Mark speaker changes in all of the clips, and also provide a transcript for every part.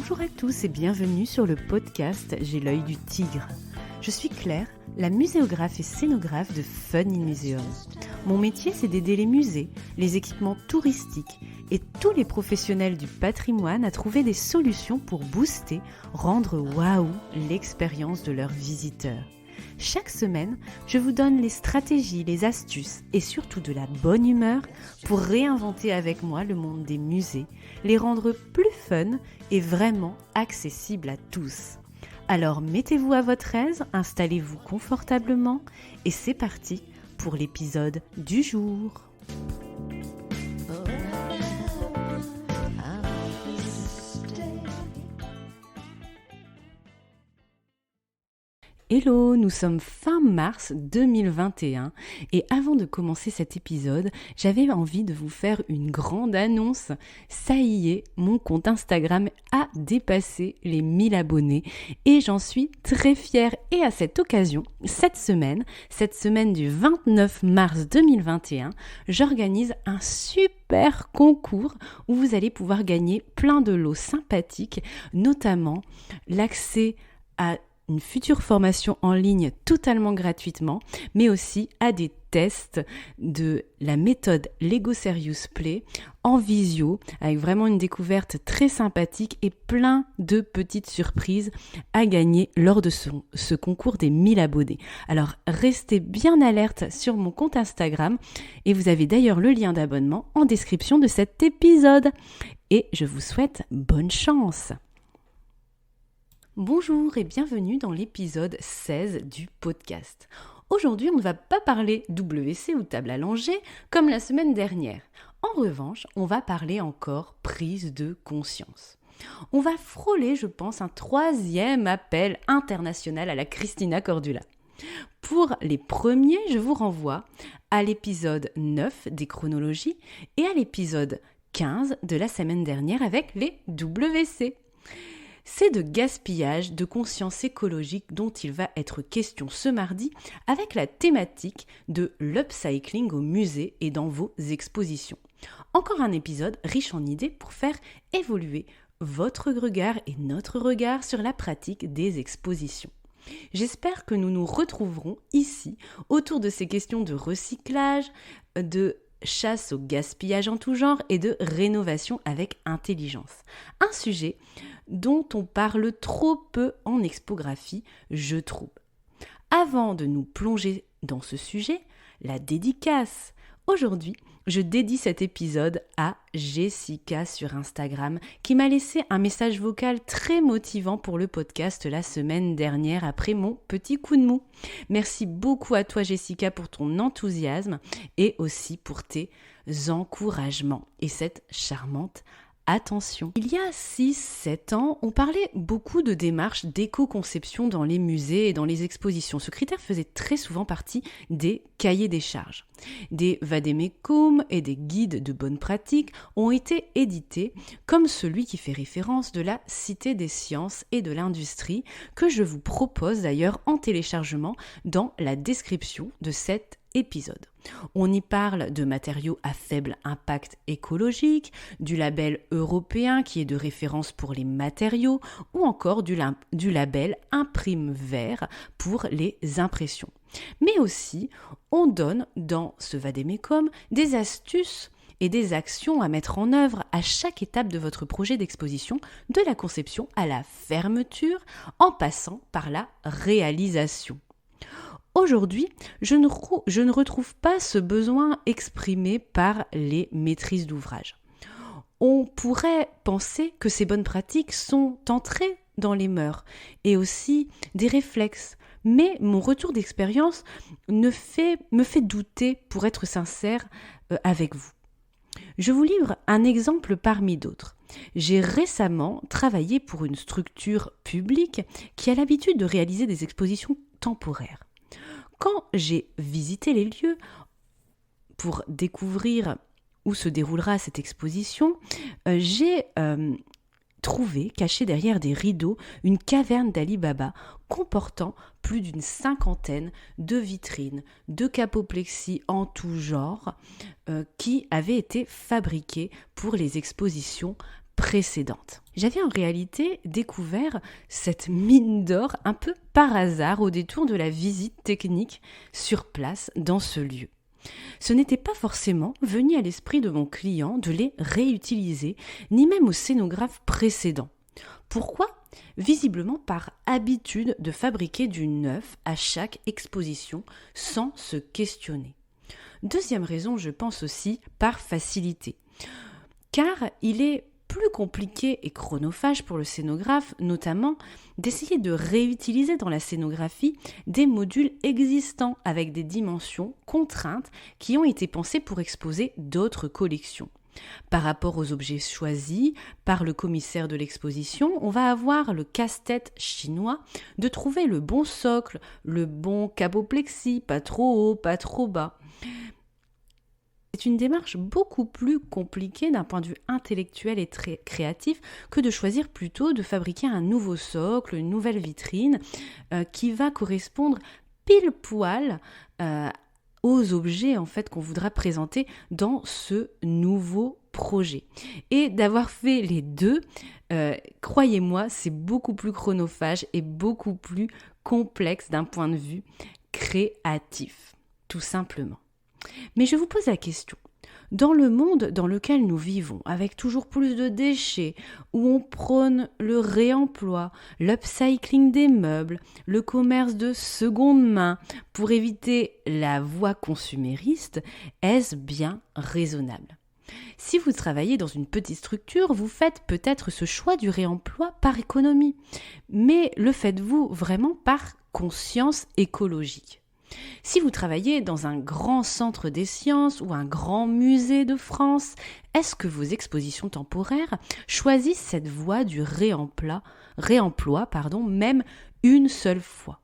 Speaker 1: Bonjour à tous et bienvenue sur le podcast J'ai l'œil du tigre. Je suis Claire, la muséographe et scénographe de Fun in Museum. Mon métier, c'est d'aider les musées, les équipements touristiques et tous les professionnels du patrimoine à trouver des solutions pour booster, rendre waouh l'expérience de leurs visiteurs. Chaque semaine, je vous donne les stratégies, les astuces et surtout de la bonne humeur pour réinventer avec moi le monde des musées, les rendre plus fun et vraiment accessibles à tous. Alors mettez-vous à votre aise, installez-vous confortablement et c'est parti pour l'épisode du jour. Hello, nous sommes fin mars 2021 et avant de commencer cet épisode, j'avais envie de vous faire une grande annonce. Ça y est, mon compte Instagram a dépassé les 1000 abonnés et j'en suis très fière. Et à cette occasion, cette semaine du 29 mars 2021, j'organise un super concours où vous allez pouvoir gagner plein de lots sympathiques, notamment l'accès à une future formation en ligne totalement gratuitement, mais aussi à des tests de la méthode Lego Serious Play en visio, avec vraiment une découverte très sympathique et plein de petites surprises à gagner lors de ce concours des 1000 abonnés. Alors restez bien alerte sur mon compte Instagram et vous avez d'ailleurs le lien d'abonnement en description de cet épisode. Et je vous souhaite bonne chance. Bonjour et bienvenue dans l'épisode 16 du podcast. Aujourd'hui, on ne va pas parler WC ou table à langer comme la semaine dernière. En revanche, on va parler encore prise de conscience. On va frôler, je pense, un 3e appel international à la Christina Cordula. Pour les premiers, je vous renvoie à l'épisode 9 des chronologies et à l'épisode 15 de la semaine dernière avec les WC. C'est de gaspillage, de conscience écologique dont il va être question ce mardi avec la thématique de l'upcycling au musée et dans vos expositions. Encore un épisode riche en idées pour faire évoluer votre regard et notre regard sur la pratique des expositions. J'espère que nous nous retrouverons ici autour de ces questions de recyclage, de chasse au gaspillage en tout genre et de rénovation avec intelligence. Un sujet dont on parle trop peu en expographie, je trouve. Avant de nous plonger dans ce sujet, la dédicace. Aujourd'hui, je dédie cet épisode à Jessica sur Instagram qui m'a laissé un message vocal très motivant pour le podcast la semaine dernière après mon petit coup de mou. Merci beaucoup à toi Jessica pour ton enthousiasme et aussi pour tes encouragements et cette charmante attention. Il y a 6-7 ans, on parlait beaucoup de démarches d'éco-conception dans les musées et dans les expositions. Ce critère faisait très souvent partie des cahiers des charges. Des vade-mecum et des guides de bonnes pratiques ont été édités, comme celui qui fait référence de la Cité des sciences et de l'industrie, que je vous propose d'ailleurs en téléchargement dans la description de cet épisode. On y parle de matériaux à faible impact écologique, du label européen qui est de référence pour les matériaux ou encore du label Imprime Vert pour les impressions. Mais aussi, on donne dans ce vade-mecum des astuces et des actions à mettre en œuvre à chaque étape de votre projet d'exposition, de la conception à la fermeture, en passant par la réalisation. Aujourd'hui, je ne retrouve pas ce besoin exprimé par les maîtrises d'ouvrage. On pourrait penser que ces bonnes pratiques sont entrées dans les mœurs et aussi des réflexes. Mais mon retour d'expérience me fait douter, pour être sincère avec vous. Je vous livre un exemple parmi d'autres. J'ai récemment travaillé pour une structure publique qui a l'habitude de réaliser des expositions temporaires. Quand j'ai visité les lieux pour découvrir où se déroulera cette exposition, j'ai trouvé, cachée derrière des rideaux, une caverne d'Ali Baba comportant plus d'une 50aine de vitrines, de capoplexie en tout genre qui avaient été fabriquées pour les expositions précédentes. J'avais en réalité découvert cette mine d'or un peu par hasard au détour de la visite technique sur place dans ce lieu. Ce n'était pas forcément venu à l'esprit de mon client de les réutiliser, ni même au scénographe précédent. Pourquoi ? Visiblement par habitude de fabriquer du neuf à chaque exposition sans se questionner. Deuxième raison, je pense aussi par facilité. Car il est plus compliqué et chronophage pour le scénographe, notamment, d'essayer de réutiliser dans la scénographie des modules existants avec des dimensions contraintes qui ont été pensées pour exposer d'autres collections. Par rapport aux objets choisis par le commissaire de l'exposition, on va avoir le casse-tête chinois de trouver le bon socle, le bon caboplexie, pas trop haut, pas trop bas. C'est une démarche beaucoup plus compliquée d'un point de vue intellectuel et très créatif que de choisir plutôt de fabriquer un nouveau socle, une nouvelle vitrine qui va correspondre pile poil aux objets en fait qu'on voudra présenter dans ce nouveau projet. Et d'avoir fait les deux, croyez-moi, c'est beaucoup plus chronophage et beaucoup plus complexe d'un point de vue créatif, tout simplement. Mais je vous pose la question, dans le monde dans lequel nous vivons, avec toujours plus de déchets, où on prône le réemploi, l'upcycling des meubles, le commerce de seconde main, pour éviter la voie consumériste, est-ce bien raisonnable ? Si vous travaillez dans une petite structure, vous faites peut-être ce choix du réemploi par économie, mais le faites-vous vraiment par conscience écologique ? Si vous travaillez dans un grand centre des sciences ou un grand musée de France, est-ce que vos expositions temporaires choisissent cette voie du réemploi, même une seule fois ?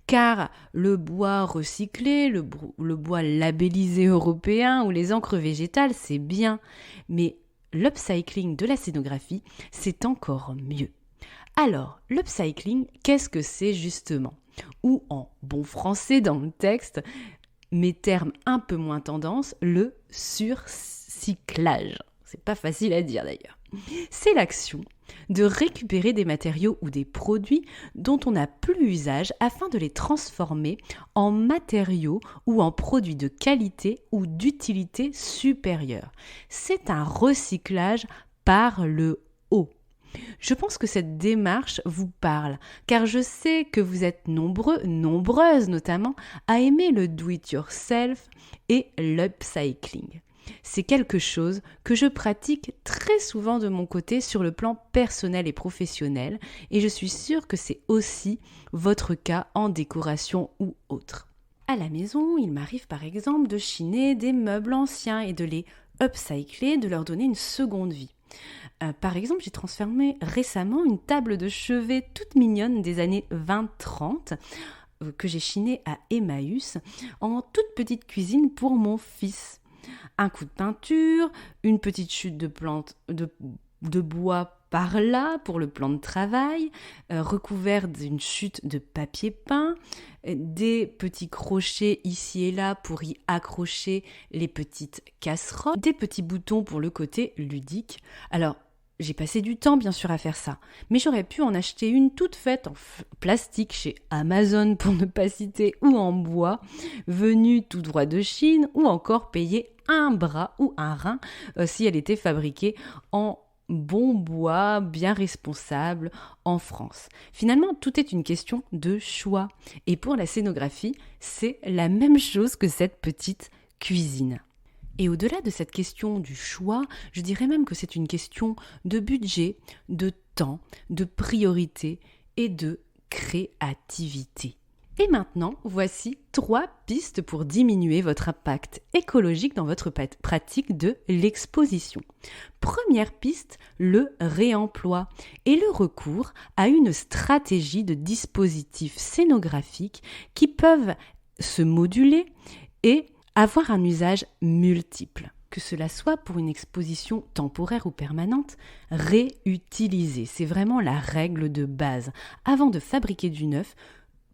Speaker 1: Car le bois recyclé, le bois labellisé européen ou les encres végétales, c'est bien, mais l'upcycling de la scénographie, c'est encore mieux. Alors, l'upcycling, qu'est-ce que c'est justement ? Ou en bon français dans le texte, mes termes un peu moins tendance, le surcyclage. C'est pas facile à dire d'ailleurs. C'est l'action de récupérer des matériaux ou des produits dont on n'a plus usage afin de les transformer en matériaux ou en produits de qualité ou d'utilité supérieure. C'est un recyclage par le haut. Je pense que cette démarche vous parle, car je sais que vous êtes nombreux, nombreuses notamment, à aimer le do-it-yourself et l'upcycling. C'est quelque chose que je pratique très souvent de mon côté sur le plan personnel et professionnel, et je suis sûre que c'est aussi votre cas en décoration ou autre. À la maison, il m'arrive par exemple de chiner des meubles anciens et de les upcycler, de leur donner une seconde vie. Par exemple, j'ai transformé récemment une table de chevet toute mignonne des années 20-30 que j'ai chinée à Emmaüs en toute petite cuisine pour mon fils. Un coup de peinture, une petite chute de bois par là pour le plan de travail, recouvert d'une chute de papier peint, des petits crochets ici et là pour y accrocher les petites casseroles, des petits boutons pour le côté ludique. Alors, j'ai passé du temps bien sûr à faire ça, mais j'aurais pu en acheter une toute faite en plastique chez Amazon pour ne pas citer, ou en bois, venue tout droit de Chine, ou encore payer un bras ou un rein si elle était fabriquée en bon bois, bien responsable en France. Finalement, tout est une question de choix. Et pour la scénographie, c'est la même chose que cette petite cuisine. Et au-delà de cette question du choix, je dirais même que c'est une question de budget, de temps, de priorité et de créativité. Et maintenant, voici 3 pistes pour diminuer votre impact écologique dans votre pratique de l'exposition. Première piste, le réemploi et le recours à une stratégie de dispositifs scénographiques qui peuvent se moduler et avoir un usage multiple. Que cela soit pour une exposition temporaire ou permanente, réutiliser, c'est vraiment la règle de base. Avant de fabriquer du neuf,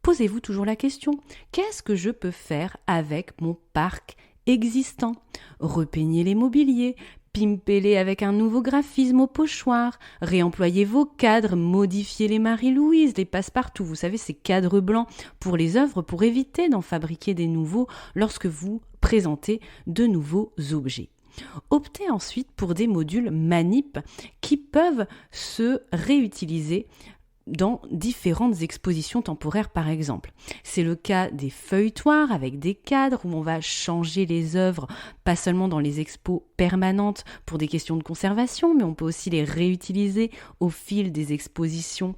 Speaker 1: posez-vous toujours la question, qu'est-ce que je peux faire avec mon parc existant ? Repeigner les mobiliers, Pimpez-les avec un nouveau graphisme au pochoir, réemployez vos cadres, modifiez les Marie-Louise, les passe-partout, vous savez ces cadres blancs pour les œuvres pour éviter d'en fabriquer des nouveaux lorsque vous présentez de nouveaux objets. Optez ensuite pour des modules manip qui peuvent se réutiliser dans différentes expositions temporaires par exemple. C'est le cas des feuilletoirs avec des cadres où on va changer les œuvres, pas seulement dans les expos permanentes pour des questions de conservation, mais on peut aussi les réutiliser au fil des expositions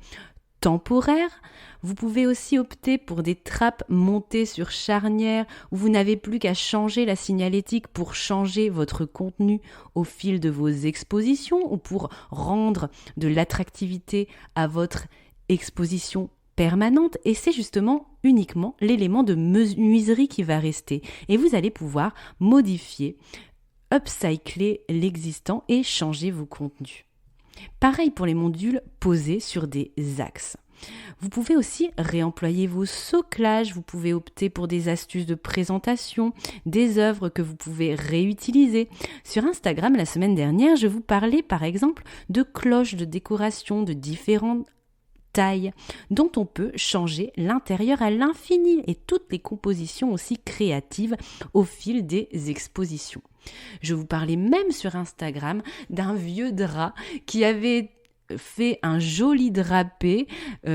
Speaker 1: temporaires. Vous pouvez aussi opter pour des trappes montées sur charnière où vous n'avez plus qu'à changer la signalétique pour changer votre contenu au fil de vos expositions ou pour rendre de l'attractivité à votre exposition permanente. Et c'est justement uniquement l'élément de menuiserie qui va rester. Et vous allez pouvoir modifier, upcycler l'existant et changer vos contenus. Pareil pour les modules posés sur des axes. Vous pouvez aussi réemployer vos soclages, vous pouvez opter pour des astuces de présentation, des œuvres que vous pouvez réutiliser. Sur Instagram, la semaine dernière, je vous parlais par exemple de cloches de décoration de différentes tailles dont on peut changer l'intérieur à l'infini et toutes les compositions aussi créatives au fil des expositions. Je vous parlais même sur Instagram d'un vieux drap qui avait fait un joli drapé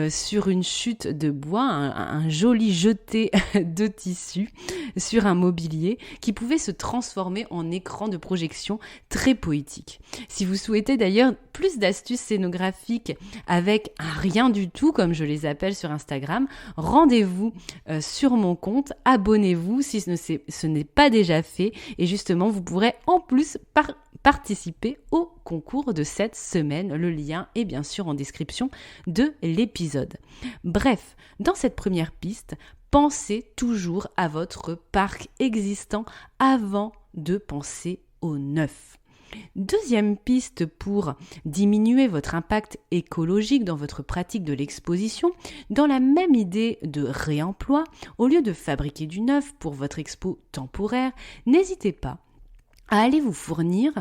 Speaker 1: sur une chute de bois, un joli jeté de tissu sur un mobilier qui pouvait se transformer en écran de projection très poétique. Si vous souhaitez d'ailleurs plus d'astuces scénographiques avec un rien du tout, comme je les appelle sur Instagram, rendez-vous sur mon compte, abonnez-vous si ce n'est pas déjà fait et justement vous pourrez en plus participer au concours de cette semaine. Le lien est bien sûr en description de l'épisode. Bref, dans cette première piste, pensez toujours à votre parc existant avant de penser au neuf. Deuxième piste pour diminuer votre impact écologique dans votre pratique de l'exposition, dans la même idée de réemploi, au lieu de fabriquer du neuf pour votre expo temporaire, n'hésitez pas à aller vous fournir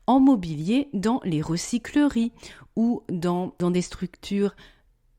Speaker 1: en mobilier dans les recycleries ou dans des structures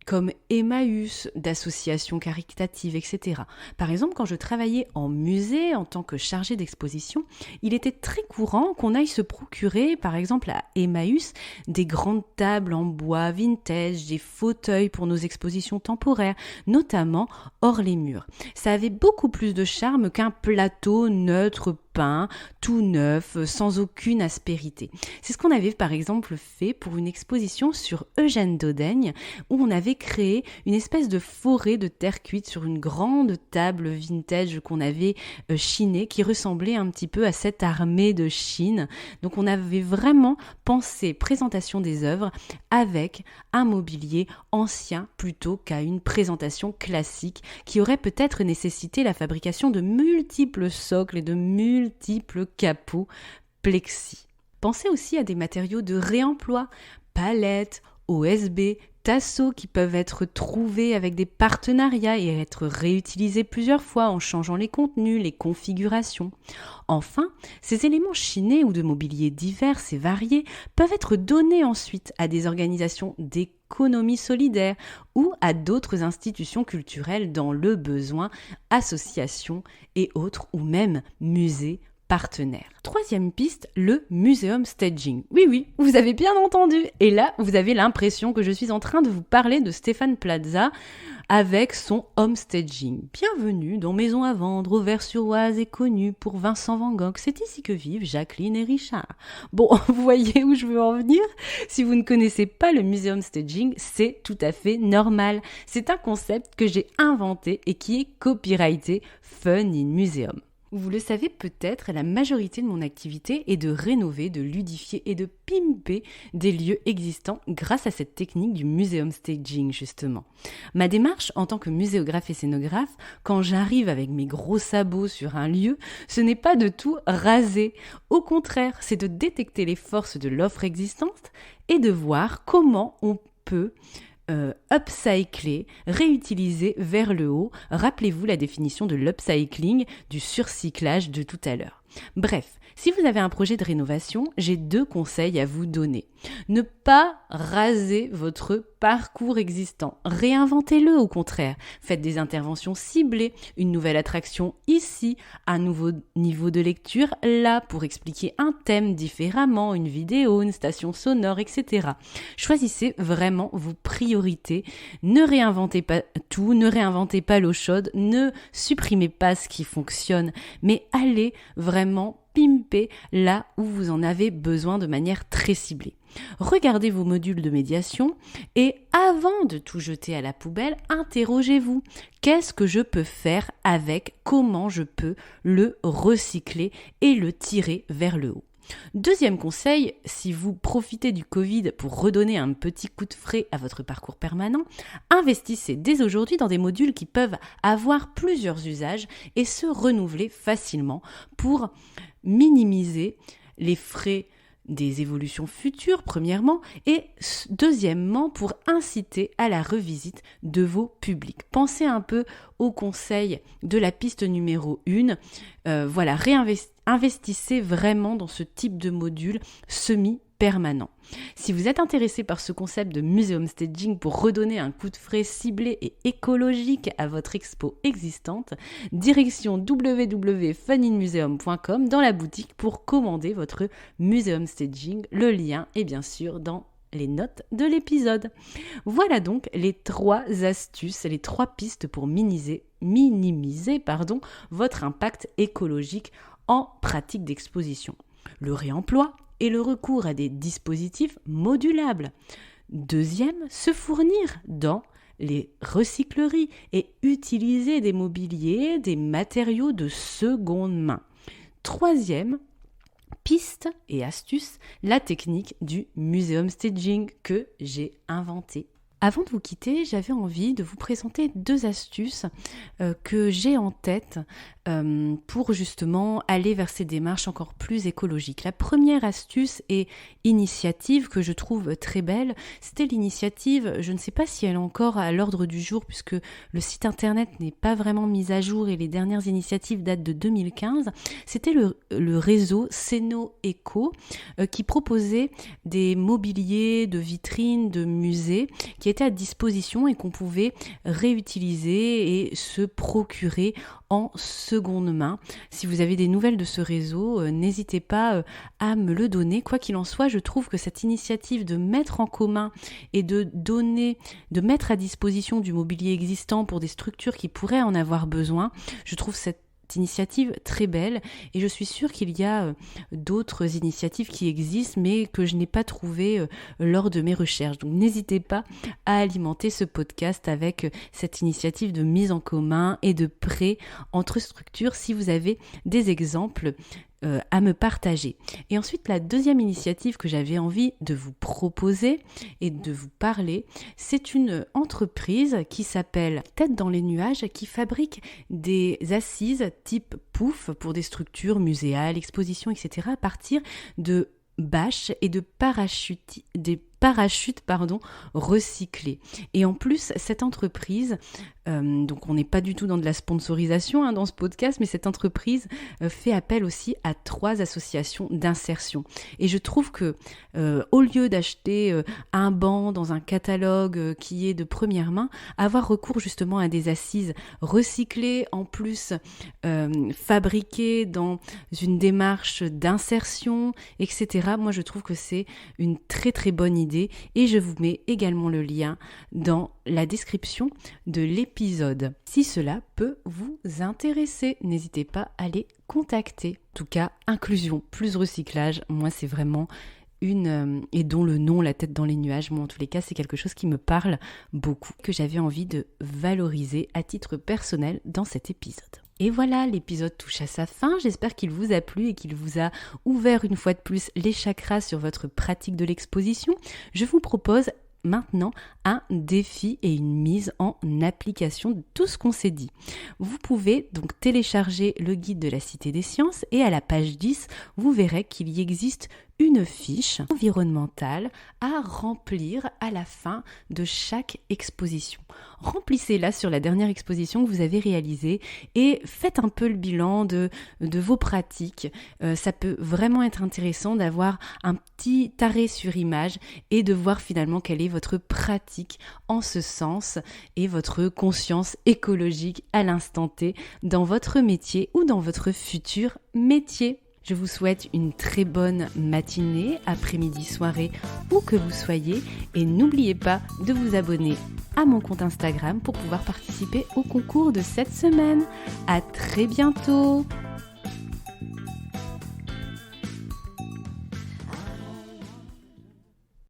Speaker 1: comme Emmaüs, d'associations caritatives, etc. Par exemple, quand je travaillais en musée en tant que chargée d'exposition, il était très courant qu'on aille se procurer, par exemple à Emmaüs, des grandes tables en bois vintage, des fauteuils pour nos expositions temporaires, notamment hors les murs. Ça avait beaucoup plus de charme qu'un plateau neutre peint, tout neuf, sans aucune aspérité. C'est ce qu'on avait par exemple fait pour une exposition sur Eugène Daudaigne, où on avait créé une espèce de forêt de terre cuite sur une grande table vintage qu'on avait chinée, qui ressemblait un petit peu à cette armée de Chine. Donc on avait vraiment pensé présentation des œuvres avec un mobilier ancien plutôt qu'à une présentation classique qui aurait peut-être nécessité la fabrication de multiples socles et de multiples capots plexi. Pensez aussi à des matériaux de réemploi, palettes, OSB, tasseaux qui peuvent être trouvés avec des partenariats et être réutilisés plusieurs fois en changeant les contenus, les configurations. Enfin, ces éléments chinés ou de mobilier divers et variés peuvent être donnés ensuite à des organisations d'économie solidaire ou à d'autres institutions culturelles dans le besoin, associations et autres, ou même musées partenaires. Troisième piste, le muséum staging. Oui, vous avez bien entendu. Et là, vous avez l'impression que je suis en train de vous parler de Stéphane Plaza avec son home staging. Bienvenue dans Maison à vendre, Auvers-sur-Oise et connue pour Vincent Van Gogh. C'est ici que vivent Jacqueline et Richard. Bon, vous voyez où je veux en venir? Si vous ne connaissez pas le muséum staging, c'est tout à fait normal. C'est un concept que j'ai inventé et qui est copyrighté Fun in Museum. Vous le savez peut-être, la majorité de mon activité est de rénover, de ludifier et de pimper des lieux existants grâce à cette technique du muséum staging justement. Ma démarche en tant que muséographe et scénographe, quand j'arrive avec mes gros sabots sur un lieu, ce n'est pas de tout raser. Au contraire, c'est de détecter les forces de l'offre existante et de voir comment on peut upcycler, réutiliser vers le haut. Rappelez-vous la définition de l'upcycling, du surcyclage de tout à l'heure. Bref, Si vous avez un projet de rénovation, j'ai 2 conseils à vous donner. Ne pas raser votre parcours existant. Réinventez-le au contraire. Faites des interventions ciblées, une nouvelle attraction ici, un nouveau niveau de lecture là pour expliquer un thème différemment, une vidéo, une station sonore, etc. Choisissez vraiment vos priorités. Ne réinventez pas tout, ne réinventez pas l'eau chaude, ne supprimez pas ce qui fonctionne, mais allez vraiment pimper là où vous en avez besoin de manière très ciblée. Regardez vos modules de médiation et avant de tout jeter à la poubelle, interrogez-vous. Qu'est-ce que je peux faire avec? Comment je peux le recycler et le tirer vers le haut? Deuxième conseil, si vous profitez du Covid pour redonner un petit coup de frais à votre parcours permanent, investissez dès aujourd'hui dans des modules qui peuvent avoir plusieurs usages et se renouveler facilement pour minimiser les frais des évolutions futures, premièrement, et deuxièmement, pour inciter à la revisite de vos publics. Pensez un peu au conseil de la piste numéro 1. Investissez vraiment dans ce type de module semi-permanent. Si vous êtes intéressé par ce concept de muséum staging pour redonner un coup de frais ciblé et écologique à votre expo existante, direction www.funinmuseum.com dans la boutique pour commander votre muséum staging. Le lien est bien sûr dans les notes de l'épisode. Voilà donc les 3 astuces, les 3 pistes pour minimiser votre impact écologique en pratique d'exposition. Le réemploi et le recours à des dispositifs modulables. Deuxième, se fournir dans les recycleries et utiliser des mobiliers, des matériaux de seconde main. Troisième, piste et astuce, la technique du muséum staging que j'ai inventée. Avant de vous quitter, j'avais envie de vous présenter 2 astuces que j'ai en tête pour justement aller vers ces démarches encore plus écologiques. La première astuce et initiative que je trouve très belle, c'était l'initiative, je ne sais pas si elle est encore à l'ordre du jour puisque le site internet n'est pas vraiment mis à jour et les dernières initiatives datent de 2015, c'était le réseau Ceno Eco qui proposait des mobiliers de vitrines, de musées qui étaient à disposition et qu'on pouvait réutiliser et se procurer en seconde main. Si vous avez des nouvelles de ce réseau, n'hésitez pas à me le donner. Quoi qu'il en soit, je trouve que cette initiative de mettre en commun et de mettre à disposition du mobilier existant pour des structures qui pourraient en avoir besoin, je trouve cette initiative très belle et je suis sûre qu'il y a d'autres initiatives qui existent mais que je n'ai pas trouvées lors de mes recherches. Donc n'hésitez pas à alimenter ce podcast avec cette initiative de mise en commun et de prêt entre structures si vous avez des exemples à me partager. Et ensuite, la deuxième initiative que j'avais envie de vous proposer et de vous parler, c'est une entreprise qui s'appelle Tête dans les nuages, qui fabrique des assises type pouf pour des structures muséales, expositions, etc. à partir de bâches et de parachutes recyclés. Et en plus, cette entreprise, donc on n'est pas du tout dans de la sponsorisation dans ce podcast, mais cette entreprise fait appel aussi à 3 associations d'insertion. Et je trouve que au lieu d'acheter un banc dans un catalogue qui est de première main, avoir recours justement à des assises recyclées, en plus fabriquées dans une démarche d'insertion, etc. Moi, je trouve que c'est une très très bonne idée et je vous mets également le lien dans la description de l'épisode. Si cela peut vous intéresser, n'hésitez pas à les contacter. En tout cas, inclusion plus recyclage, moi c'est vraiment et dont le nom, la tête dans les nuages, moi en tous les cas c'est quelque chose qui me parle beaucoup, que j'avais envie de valoriser à titre personnel dans cet épisode. Et voilà, l'épisode touche à sa fin, j'espère qu'il vous a plu et qu'il vous a ouvert une fois de plus les chakras sur votre pratique de l'exposition. Je vous propose maintenant un défi et une mise en application de tout ce qu'on s'est dit. Vous pouvez donc télécharger le guide de la Cité des Sciences et à la page 10, vous verrez qu'il y existe une fiche environnementale à remplir à la fin de chaque exposition. Remplissez-la sur la dernière exposition que vous avez réalisée et faites un peu le bilan de vos pratiques. Ça peut vraiment être intéressant d'avoir un petit arrêt sur image et de voir finalement quelle est votre pratique en ce sens et votre conscience écologique à l'instant T dans votre métier ou dans votre futur métier. Je vous souhaite une très bonne matinée, après-midi, soirée, où que vous soyez. Et n'oubliez pas de vous abonner à mon compte Instagram pour pouvoir participer au concours de cette semaine. À très bientôt!